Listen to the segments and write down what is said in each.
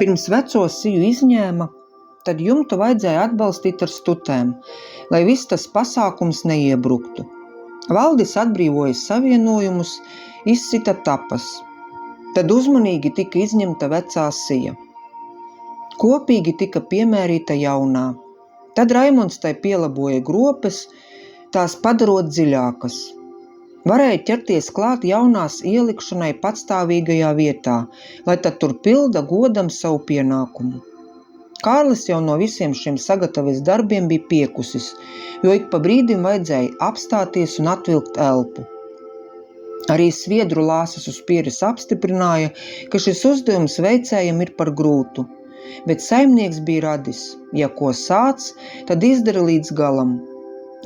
Pirms veco siju izņēma, tad jumtu vajadzēja atbalstīt ar stutēm, lai viss tas pasākums neiebruktu. Valdis atbrīvoja savienojumus, izsita tapas. Tad uzmanīgi tika izņemta vecā sija. Kopīgi tika piemērīta jaunā. Tad Raimonds tai pielaboja gropes, tās padarot dziļākas. Varēja ķerties klāt jaunās ielikšanai patstāvīgajā vietā, lai tad tur pilda godam savu pienākumu. Kārlis jau no visiem šiem sagatavas darbiem bija piekusis, jo ik pa brīdim vajadzēja apstāties un atvilkt elpu. Arī sviedru lāsas uz pieres apstiprināja, ka šis uzdevums veicējam ir par grūtu, bet saimnieks bija radis, ja ko sāc, tad izdara līdz galam.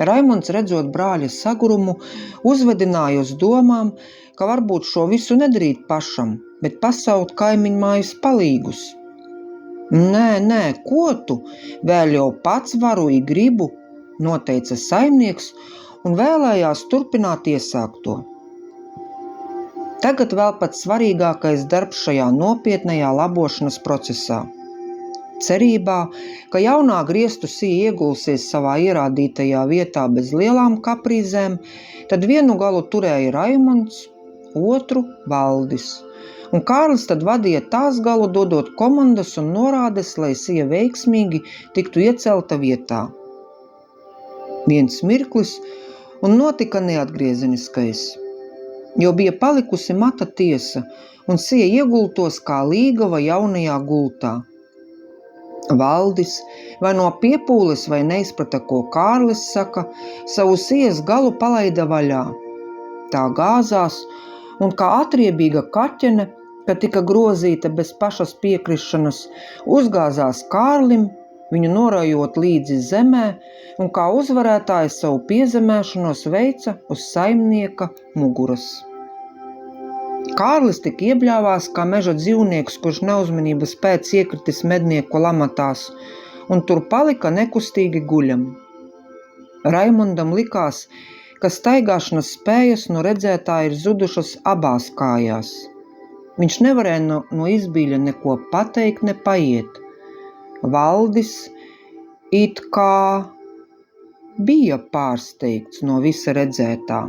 Raimonds, redzot brāļa sagurumu, uzvedināja uz domām, ka varbūt šo visu nedarīt pašam, bet pasaukt kaimiņu mājas palīgus. Nē, ko tu? Vēl jau pats varu I gribu, noteica saimnieks un vēlējās turpināt iesākto. Tagad vēl pats svarīgākais darbs šajā nopietnajā labošanas procesā. Cerībā, ka jaunā grieztu sija iegulsies savā ierādītajā vietā bez lielām kaprīzēm, tad vienu galu turēja Raimonds, otru Valdis. Un Kārlis tad vadīja tās galu, dodot komandas un norādes, lai sija veiksmīgi tiktu iecelta vietā. Viens mirklis un notika neatgriezeniskais, jo bija palikusi mata tiesa, un sija iegultos kā līgava jaunajā gultā. Valdis, vai no piepūles vai neizprata, ko Kārlis saka, savu sijas galu palaida vaļā. Tā gāzās, un kā atriebīga kaķene, kad tika grozīta bez pašas piekrišanas, uzgāzās Kārlim, viņu norājot līdzi zemē, un kā uzvarētājs savu piezemēšanos veica uz saimnieka muguras. Kārlis tik iebļāvās, kā meža dzīvnieks, kurš neuzmanības pēc iekritis mednieku lamatās, un tur palika nekustīgi guļam. Raimondam likās, ka staigāšanas spējas no redzētā ir zudušas abās kājās. Viņš nevarēja no izbīļa neko pateikt, ne paiet. Valdis it kā bija pārsteigts no visa redzētā.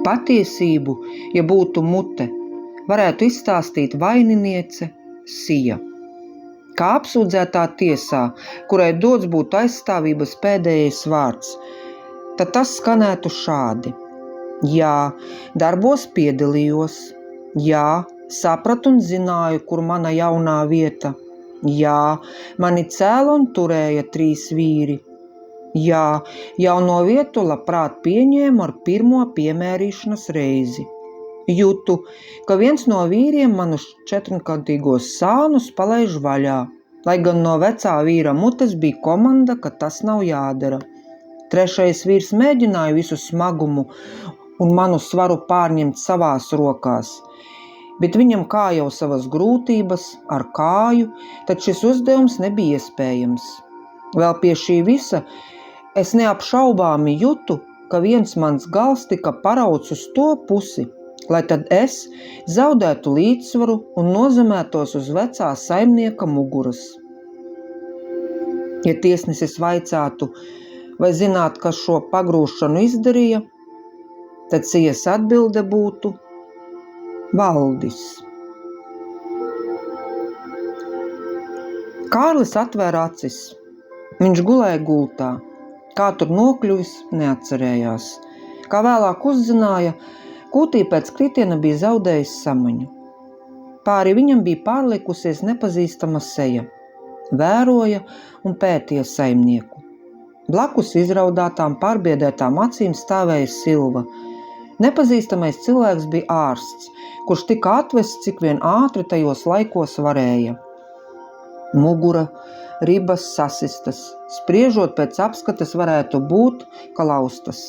Patiesību, ja būtu mute, varētu izstāstīt vaininiece sija. Kā apsūdzētā tiesā, kurai dots būtu aizstāvības pēdējais vārds, tad tas skanētu šādi. Jā, darbos piedalījos. Jā, sapratu un zināju, kur mana jaunā vieta. Jā, mani cēla un turēja 3 vīri. Jā, jauno vietu labprāt pieņēmu ar pirmo piemērīšanas reizi. Jūtu, ka viens no vīriem manus 4-kantīgos sānus palaiž vaļā, lai gan no vecā vīra mutes bija komanda, ka tas nav jādara. 3. vīrs mēģināja visu smagumu un manu svaru pārņemt savās rokās, bet viņam kā jau savas grūtības ar kāju, tad šis uzdevums nebija iespējams. Vēl pie šī visa es neapšaubāmi jūtu, ka viens mans gals tika parauts uz to pusi, lai tad es zaudētu līdzsvaru un nozemētos uz vecā saimnieka muguras. Ja tiesnesis vaicātu, vai zināt, kas šo pagrūšanu izdarīja, tad sijas atbilde būtu Valdis. Kārlis atvēra acis. Viņš gulēja gultā. Kā tur nokļuvis, neatcerējās. Kā vēlāk uzzināja, kūtī pēc kritiena bija zaudējis samaņu. Pāri viņam bija pārliekusies nepazīstama seja. Vēroja un pētīja saimnieku. Blakus izraudātām, pārbiedētām acīm stāvēja Silva. Nepazīstamais cilvēks bija ārsts, kurš tika atvests, cik vien ātri tajos laikos varēja. Mugura, ribas sasistas, spriežot pēc apskates varētu būt, ka laustas.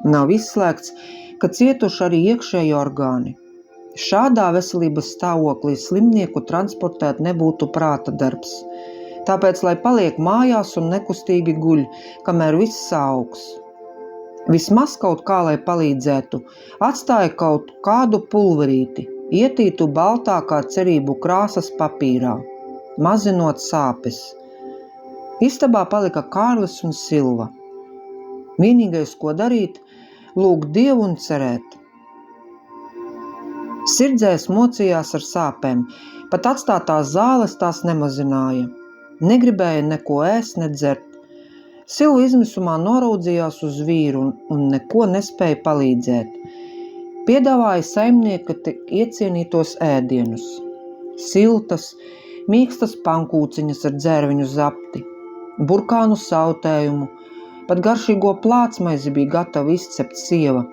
Nav izslēgts, ka cietuši arī iekšēji orgāni. Šādā veselības stāvoklī slimnieku transportēt nebūtu prāta darbs. Tāpēc, lai paliek mājās un nekustīgi guļ, kamēr viss augs. Vismaz kaut kā, lai palīdzētu, atstāja kaut kādu pulverīti, ietītu baltā kā cerību krāsas papīrā, mazinot sāpes. Istabā palika Kārlis un Silva. Vienīgais, ko darīt, lūgt Dievu un cerēt. Sirdzēs mocījās ar sāpēm, pat atstātās zāles tās nemazināja. Negribēja neko ēst, ne dzert. Silva izmisumā noraudzījās uz vīru un neko nespēja palīdzēt. Piedāvāja saimnieka iecienītos ēdienus. Siltas, mīkstas pankūciņas ar dzērviņu zapti, burkānu sautējumu, pat garšīgo plācmaizi bija gatava izcept sieva,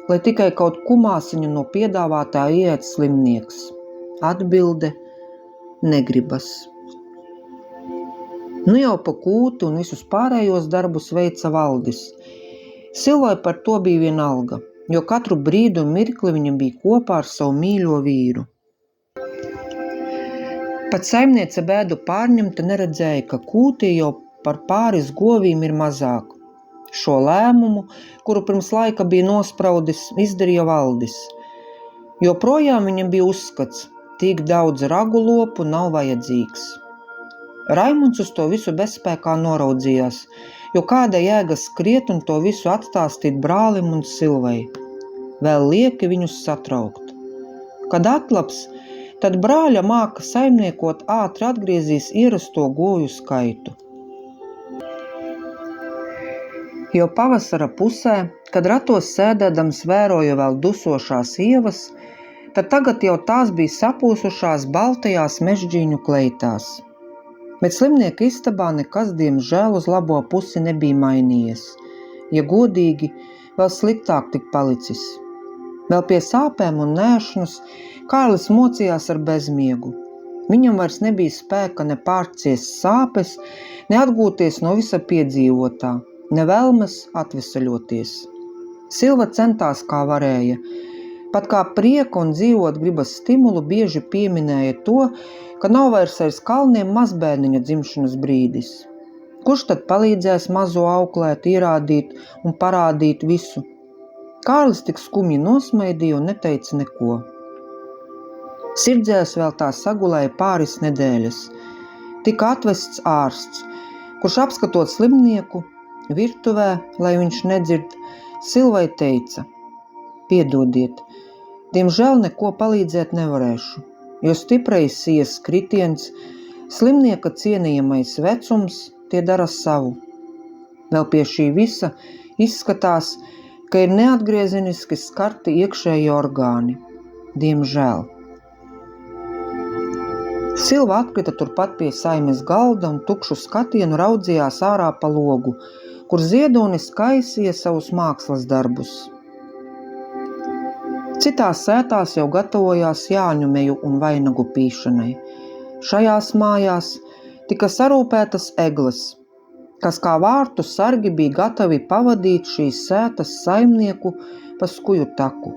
lai tikai kaut kumāsiņu no piedāvātā iet slimnieks. Atbilde – negribas. Nu jau pa kūti un visus pārējos darbus veica Valdis. Silvai par to bija vienalga, jo katru brīdi un mirkli viņa bija kopā ar savu mīļo vīru. Pat saimniece bēdu pārņemta neredzēja, ka kūtī jau par pāris govīm ir mazāk. Šo lēmumu, kuru pirms laika bija nospraudis, izdarīja Valdis. Joprojām viņam bija uzskats, tik daudz ragu lopu nav vajadzīgs. Raimunds uz to visu bezspēkā noraudzījās, jo kāda jēga skriet un to visu atstāstīt brālim un Silvai. Vēl lieki viņus satraukt. Kad atlaps, tad brāļa māka saimniekot ātri atgriezīs ierasto goju skaitu. Jau pavasara pusē, kad ratos sēdēdams vēroja vēl dusošās ievas, tad tagad jau tās bija sapūsušās baltajās mežģīņu kleitās. Bet slimnieka istabā nekas, diemžēl, uz labo pusi nebija mainījies. Ja godīgi, vēl sliktāk tik palicis. Vēl pie sāpēm un nēšanas Kārlis mocījās ar bezmiegu. Viņam vairs nebija spēka ne pārciest sāpes, ne atgūties no visa piedzīvotā, ne vēlmes atvesaļoties. Silva centās kā varēja. Pat kā prieka un dzīvot gribas stimulu bieži pieminēja to, ka nav vairs aiz kalniem mazbērniņa dzimšanas brīdis. Kurš tad palīdzēs mazo auklēt, ierādīt un parādīt visu? Kārlis tik skumji nosmaidīja un neteica neko. Sirdzēs vēl tā sagulēja pāris nedēļas. Tika atvests ārsts, kurš apskatot slimnieku virtuvē, lai viņš nedzird, Silvai teica: piedodiet, diemžēl neko palīdzēt nevarēšu, jo stiprais sijas kritiens, slimnieka cienījamais vecums, tie dara savu. Vēl pie šī visa izskatās, ka ir neatgriezeniski skarti iekšēji orgāni. Diemžēl. Silva atkrita turpat pie saimes galda un tukšu skatienu raudzījās ārā pa logu, kur ziedonis kaisīja savus mākslas darbus. Citās sētās jau gatavojās Jāņu meju un vainagu pīšanai. Šajās mājās tika sarūpētas egles, kas kā vārtu sargi bija gatavi pavadīt šīs sētas saimnieku pa skuju taku.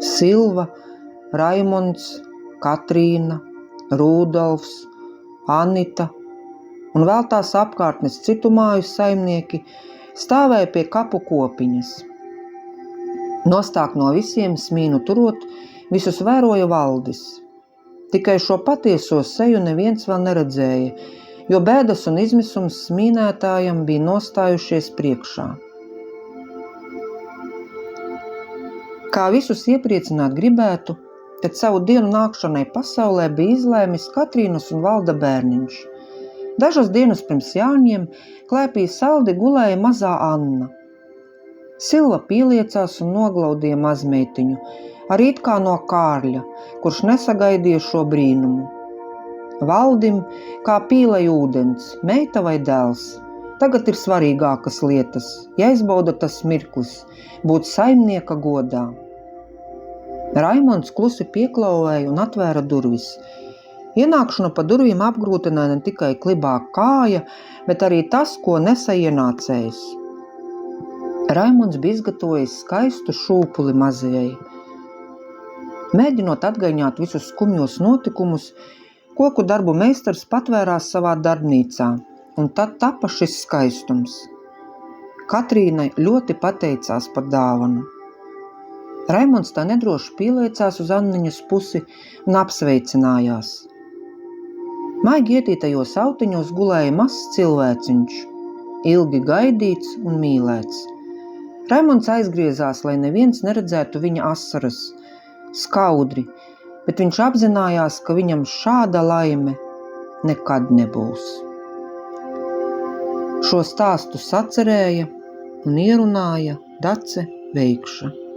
Silva, Raimonds, Katrīna, Rūdolfs, Anita un vēl tās apkārtnes citu māju saimnieki stāvēja pie kapu kopiņas. Nostāk no visiem smīnu turot, visus vēroja Valdis. Tikai šo patieso seju neviens vēl neredzēja, jo bēdas un izmisums smīnētājam bija nostājušies priekšā. Kā visus iepriecināt gribētu, tad savu dienu nākšanai pasaulē bija izlēmis Katrīnas un Valda bērniņš. Dažas dienas pirms Jāņiem klēpī saldi gulēja mazā Anna. Silva pieliecās un noglaudīja mazmeitiņu, arī it kā no Kārļa, kurš nesagaidīja šo brīnumu. Valdim, kā pīlei ūdens, meita vai dēls, tagad ir svarīgākas lietas, jāizbauda tas mirklis, būt saimnieka godā. Raimonds klusi pieklauvēja un atvēra durvis. Ienākšanu pa durvīm apgrūtināja ne tikai klibā kāja, bet arī tas, ko nesa ienācējs. Raimonds bija izgatavojis skaistu šūpuli mazajai. Mēģinot atgaiņot visus skumjos notikumus, koku darbu meistars patvērās savā darbnīcā, un tad tapa šis skaistums. Katrīna ļoti pateicās par dāvanu. Raimonds tā nedroši pieliecās uz Anniņas pusi un apsveicinājās. Maigi ietītajos autiņos gulēja mazs cilvēciņš, ilgi gaidīts un mīlēts. Raimonds aizgriezās, lai neviens neredzētu viņa asaras, skaudri, bet viņš apzinājās, ka viņam šāda laime nekad nebūs. Šo stāstu sacerēja un ierunāja Dace Veikša.